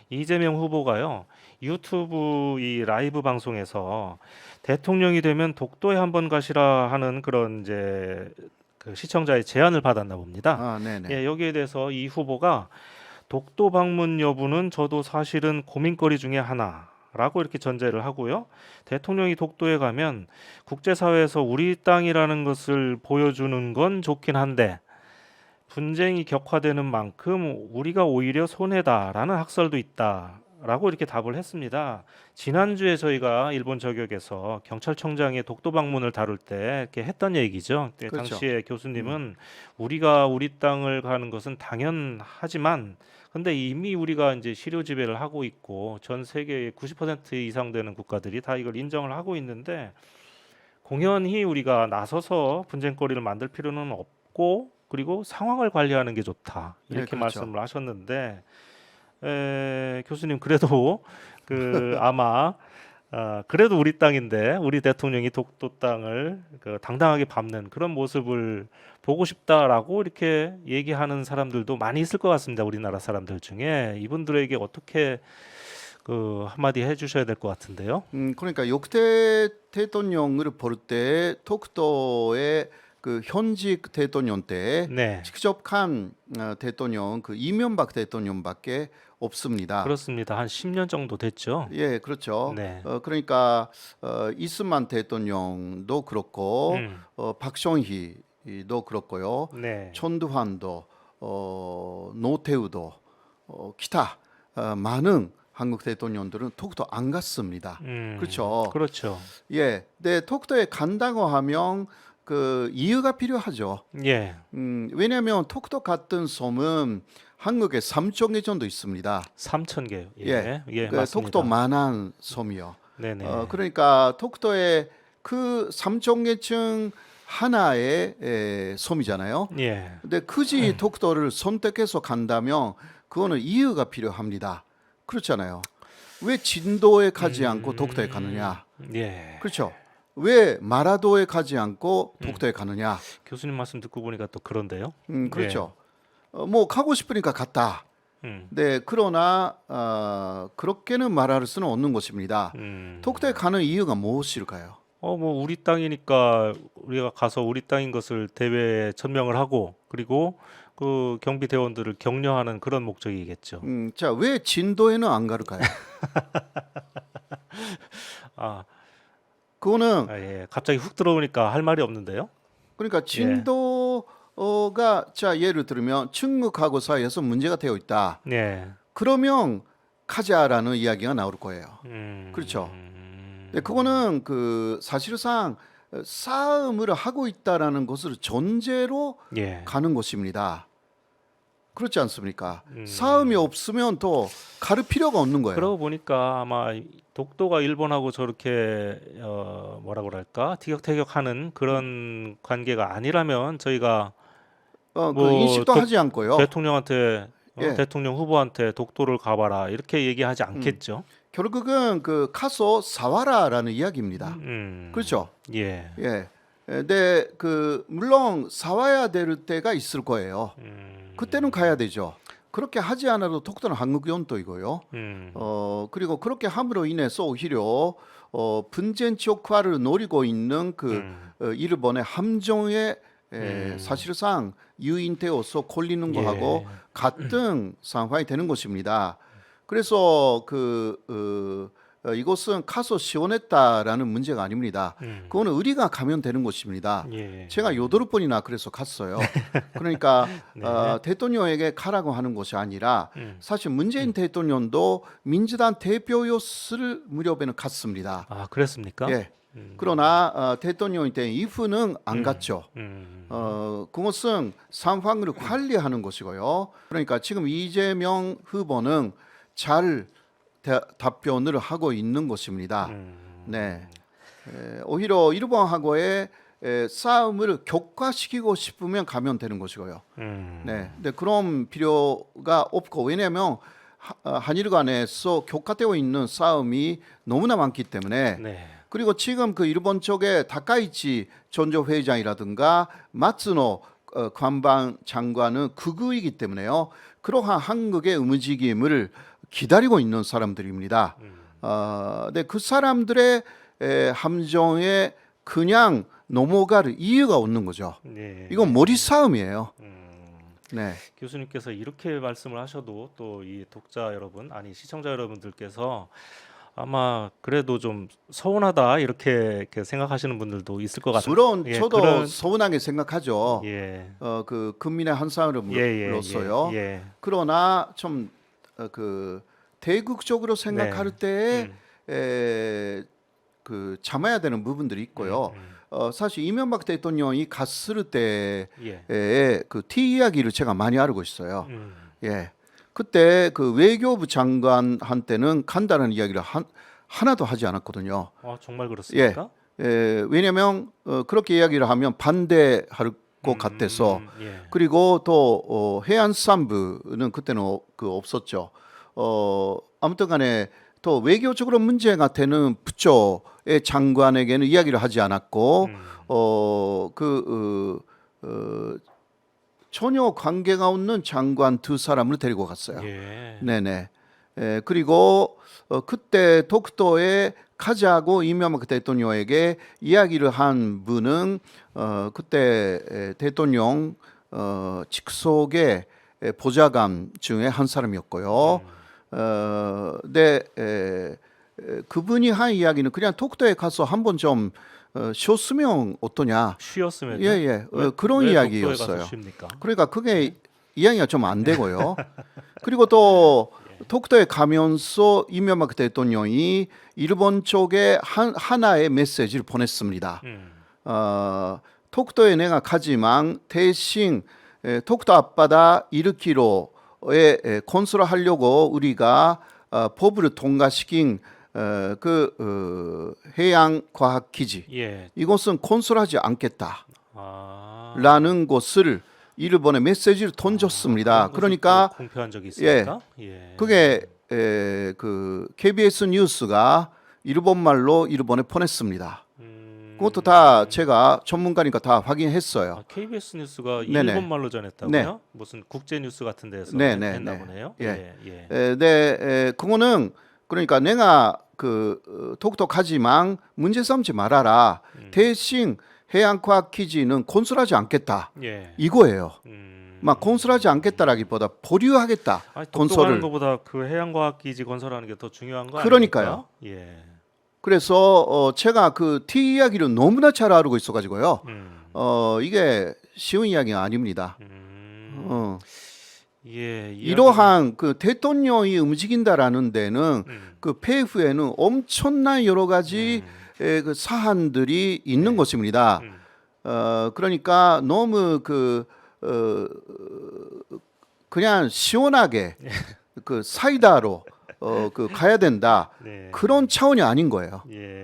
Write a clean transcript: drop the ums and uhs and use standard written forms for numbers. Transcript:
이재명 후보가요, 유튜브 이 라이브 방송에서 대통령이 되면 독도에 한번 가시라 하는 그런 이제 그 시청자의 제안을 받았나 봅니다. 아, 네네. 예, 여기에 대해서 이 후보가 독도 방문 여부는 저도 사실은 고민거리 중에 하나라고 이렇게 전제를 하고요. 대통령이 독도에 가면 국제사회에서 우리 땅이라는 것을 보여주는 건 좋긴 한데 분쟁이 격화되는 만큼 우리가 오히려 손해다라는 학설도 있다라고 이렇게 답을 했습니다. 지난주에 저희가 일본 저격에서 경찰청장의 독도 방문을 다룰 때 이렇게 했던 얘기죠. 그때 그렇죠. 당시에 교수님은 우리가 우리 땅을 가는 것은 당연하지만 근데 이미 우리가 이제 실효 지배를 하고 있고 전 세계의 90% 이상 되는 국가들이 다 이걸 인정을 하고 있는데 공연히 우리가 나서서 분쟁거리를 만들 필요는 없고 그리고 상황을 관리하는 게 좋다 네, 이렇게 그렇죠. 말씀을 하셨는데 교수님 그래도 그 아마 그래도 우리 땅인데 우리 대통령이 독도 땅을 그 당당하게 밟는 그런 모습을 보고 싶다라고 이렇게 얘기하는 사람들도 많이 있을 것 같습니다. 우리나라 사람들 중에 이분들에게 어떻게 그 한마디 해주셔야 될 것 같은데요. 그러니까 역대 대통령을 볼 때 독도의 그 현직 대통령 때 네, 직접 간 대통령 그 이명박 대통령밖에 없습니다. 그렇습니다. 한 10년 정도 됐죠. 예, 그렇죠. 네, 그러니까 이승만 대통령도 그렇고 박정희도 그렇고요. 네, 전두환도 노태우도 기타 많은 한국 대통령들은 독도 안 갔습니다. 그렇죠. 그렇죠. 예, 네, 독도에 간다고 하면 그 이유가 필요하죠. 예, 왜냐하면 독도 같은 섬은 한국에 3종 정도 있습니다. 3,000개요. 예, 예, 예, 그 독도 맞습니다. 만한 섬이요. 네네. 그러니까 독도의 그 3종계 중 하나의 섬이잖아요. 예, 근데 굳이 독도를 선택해서 간다면 그거는 이유가 필요합니다. 그렇잖아요. 왜 진도에 가지 않고 독도에 가느냐? 예. 그렇죠. 왜 마라도에 가지 않고 독도에 가느냐? 교수님 말씀 듣고 보니까 또 그런데요. 예, 그렇죠. 뭐 가고 싶으니까 갔다. 음, 네, 그러나 그렇게는 말할 수는 없는 것입니다. 독도에 가는 이유가 무엇일까요? 뭐 우리 땅이니까 우리가 가서 우리 땅인 것을 대회에 천명을 하고 그리고 그 경비대원들을 격려하는 그런 목적이겠죠. 자, 왜 진도에는 안 갈까요? 아, 그거는 예. 갑자기 훅 들어오니까 할 말이 없는데요. 그러니까 예, 진도가 자 예를 들면 중국하고 사이에서 문제가 되어 있다. 예, 그러면 가자라는 이야기가 나올 거예요. 그렇죠. 네, 그거는 그 사실상 싸움을 하고 있다라는 것을 전제로 예. 가는 것입니다. 그렇지 않습니까? 싸움이 없으면 또 갈 필요가 없는 거예요. 그러고 보니까 아마 독도가 일본하고 저렇게 뭐라 그럴까 티격태격하는 그런 관계가 아니라면 저희가 그 뭐 인식도 하지 않고요. 대통령한테 예, 대통령 후보한테 독도를 가봐라 이렇게 얘기하지 음, 않겠죠. 결국은 그 가서 싸워라라는 이야기입니다. 그렇죠? 예, 예. 근데 그 물론 싸워야 될 때가 있을 거예요. 그때는 가야 되죠. 그렇게 하지 않아도 독도는 한국 영토이고요. 그리고 그렇게 함으로 인해서 오히려 분쟁 촉화를 노리고 있는 그 일본의 함정에 사실상 유인되어서 걸리는 거하고 예, 같은 상황이 되는 것입니다. 그래서 이것은 가서 시원했다라는 문제가 아닙니다. 그거는 우리가 가면 되는 것입니다. 예, 제가 여덟 번이나 그래서 갔어요. 그러니까 네, 대통령에게 가라고 하는 것이 아니라 사실 문재인 대통령도 민주당 대표였을 무렵에는 갔습니다. 아 그랬습니까? 예. 그러나 대통령이 된 이후는 안 갔죠. 그것은 상황을 관리하는 것이고요. 그러니까 지금 이재명 후보는 잘 답변을 하고 있는 것입니다. 네. 오히려 일본하고의 싸움을 격화시키고 싶으면 가면 되는 것이고요. 네. 근데 그런 필요가 없고 왜냐하면 한일 간에서 격화되어 있는 싸움이 너무나 많기 때문에 네, 그리고 지금 그 일본 쪽에 다카이치 전조 회장이라든가 마츠노 관방 장관은 극우이기 때문에요. 그러한 한국의 움직임을 기다리고 있는 사람들입니다. 근데 그 사람들의 함정에 그냥 넘어갈 이유가 없는 거죠. 네. 이건 머리 싸움이에요. 네. 교수님께서 이렇게 말씀을 하셔도 또 이 독자 여러분, 아니 시청자 여러분들께서 아마 그래도 좀 서운하다 이렇게 생각하시는 분들도 있을 것 같아요. 물론 예, 저도 그런 서운하게 생각하죠. 예, 그 국민의 한 사람으로서요. 예. 그러나 좀 그 대국적으로 생각할 때에 그 참아야 되는 부분들이 있고요. 사실 이명박 대통령이 갔을 때의 예. 그 티 이야기를 제가 많이 알고 있어요. 예. 그때 그 외교부 장관한테는 간다는 이야기를 하나도 하지 않았거든요. 아, 정말 그렇습니까? 왜냐하면 그렇게 이야기를 하면 반대할 것 같아서. 예. 그리고 또 해안산부는 그때는 그 없었죠. 아무튼간에 또 외교적으로 문제가 되는 부처의 장관에게는 이야기를 하지 않았고 전혀 관계가 없는 장관 두 사람을 데리고 갔어요. 예. 네네. 그리고 그때 독도에 가자고 이명박 대통령에게 이야기를 한 분은 그때 대통령 직속의 보좌관 중에 한 사람이었고요. 네, 그분이 한 이야기는 그냥 독도에 가서 한번 좀 쉬었으면 어떠냐. 쉬었으면요? 예. 그런 왜 이야기였어요. 독도에 가서 쉽니까? 그러니까 그게 이야기가 좀 안 되고요. 그리고 또 독도에 가면서 이명박 대통령이 일본 쪽에 하나의 메시지를 보냈습니다. 독도에 내가 가지만 대신 독도 앞바다 1km에 건설하려고 우리가 법을 통과시킨 해양과학기지 예. 이것은 건설하지 않겠다라는 아, 것을 일본에 메시지를 던졌습니다. 그런 것을 그러니까 또 공표한 적이 있습니까? 예. 그게 그 KBS 뉴스가 일본말로 일본에 보냈습니다. 그것도 다 제가 전문가니까 다 확인했어요. 아, KBS 뉴스가 네네. 일본말로 전했다고요? 네. 무슨 국제 뉴스 같은 데서 네네, 했나 네. 보네요. 예. 예. 그거는 그러니까 내가 그 독특하지만 문제 삼지 말아라. 대신 해양과학 기지는 건설하지 않겠다. 예. 이거예요. 음. 막 건설하지 않겠다라기보다 보류하겠다. 아니, 건설을. 독도가는 것보다 그 해양과학 기지 건설하는 게 더 중요한 거 그러니까요. 아닙니까? 예. 그래서 제가 그 티 이야기를 너무나 잘 알고 있어가지고요. 음. 이게 쉬운 이야기가 아닙니다. 예. 이러한 그 대통령이 움직인다라는 데는 그 배후에는 엄청난 여러 가지 그 사안들이 있는 것입니다. 그러니까 너무 그냥 시원하게 그 사이다로 그 가야 된다. 네. 그런 차원이 아닌 거예요. 예.